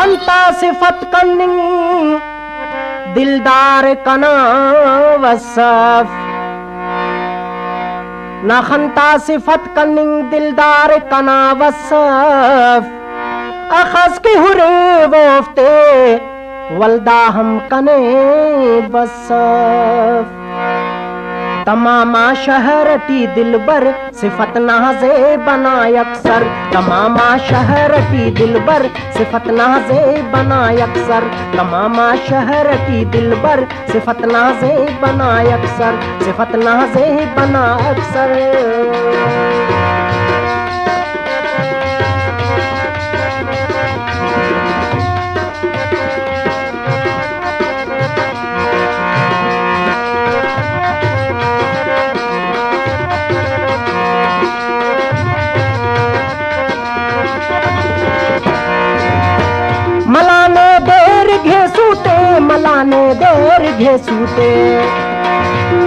खंता सिफत कन्नी दिलदार कना वसफ, ना खंता सिफत कन्नी दिलदार कना वसफ, अखस की हुरे वोफ्ते वल्दा हम कने वसफ। तमामा शहरटी दिलबर सिफत नाज़े बनाय अक्सर, तमामा शहरटी दिलबर सिफत नाज़े बनाय अक्सर, तमामा शहरटी दिलबर सिफत नाज़े बनाय अक्सर, सिफत नाज़े बना अक्सर। मलाने देर घेसूते, मलाने देर घेसूते,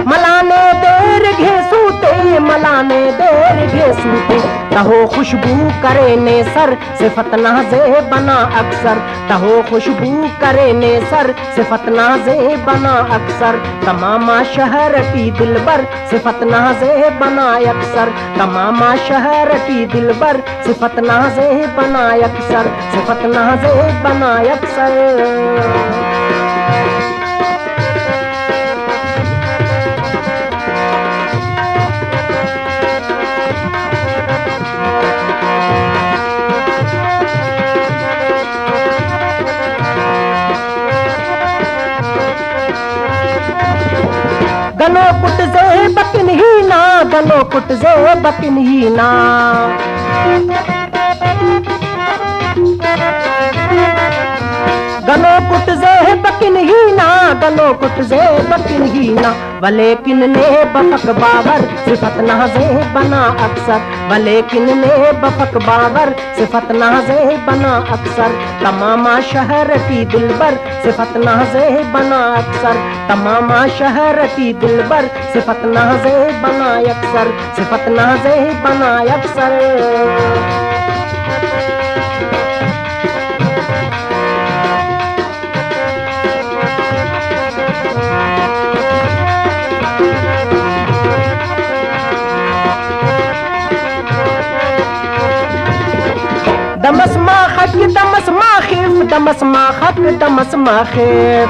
मलाने देर घेसूते, मलाने देर घेसूते, तहो खुशबू करे ने सर सिफत नाज़े बना अक्सर, तहो खुशबू करे ने सर सिफत नाज़े बना अक्सर, तमामा शहरटी दिलबर सिफत नाज़े बना अक्सर, तमामा शहरटी दिलबर सिफत नाज़े बना अक्सर, सिफत नाज़े बना अक्सर। गलो कुट जे बकिन ही ना, गलो कुट जे बकिन ही ना, गलो कुट जे बकिन ही ना, गलो कुट जे बकिन ही ना, वलेकिन ने बफक बाबर सिफत नाज़े बना अक्सर, वलेकिन ने बफक बाबर सिफत नाज़े बना अक्सर, तमामा शहरटी दिलबर सिफत नाज़े बना अक्सर, तमामा शहरटी दिलबर सिफत नाज़े बना अक्सर, सिफत नाज़े बना अक्सर। दमस मा खक दमस मा खिफ, दमस मा खक दमस मा खिफ,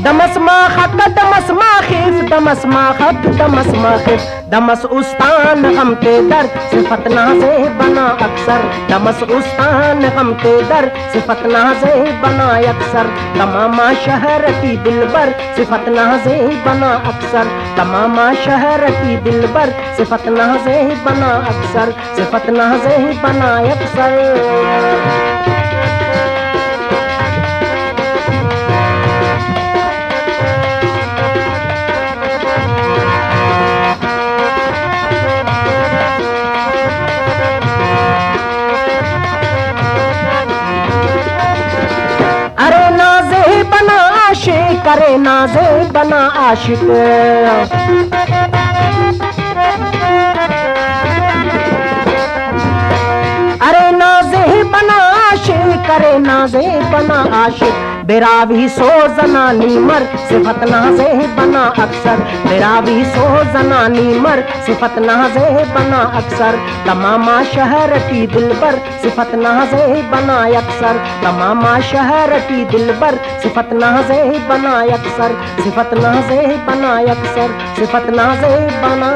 दमस मा खक दमस मा खिफ, दमस मा खक दमस मा खिफ, दमस उस्तान हम ते दर सिफत नाज़े बना अक्सर, दमस उस्तान हम ते दर सिफत नाज़े बना अक्सर, तमामा शहरटी दिलबर सिफत नाज़े बना अक्सर, तमामा शहरटी दिलबर सिफत नाज़े बना अक्सर, सिफत नाज़े बना अक्सर। करे नाज़े बना आशिक, अरे नाज़े बना आशिक, करे नाज़े बना आशिक, बेरावी सो ज़नानी मर सिफत नाज़े बना अक्सर, बेरावी सो ज़नानी मर सिफत नाज़े बना अक्सर, तमामा शहरटी दिलबर सिफत नाज़े बना अक्सर, तमामा शहरटी दिलबर सिफत नाज़े बना अक्सर, सिफत नाज़े बना अक्सर, सिफत नाज़े बना।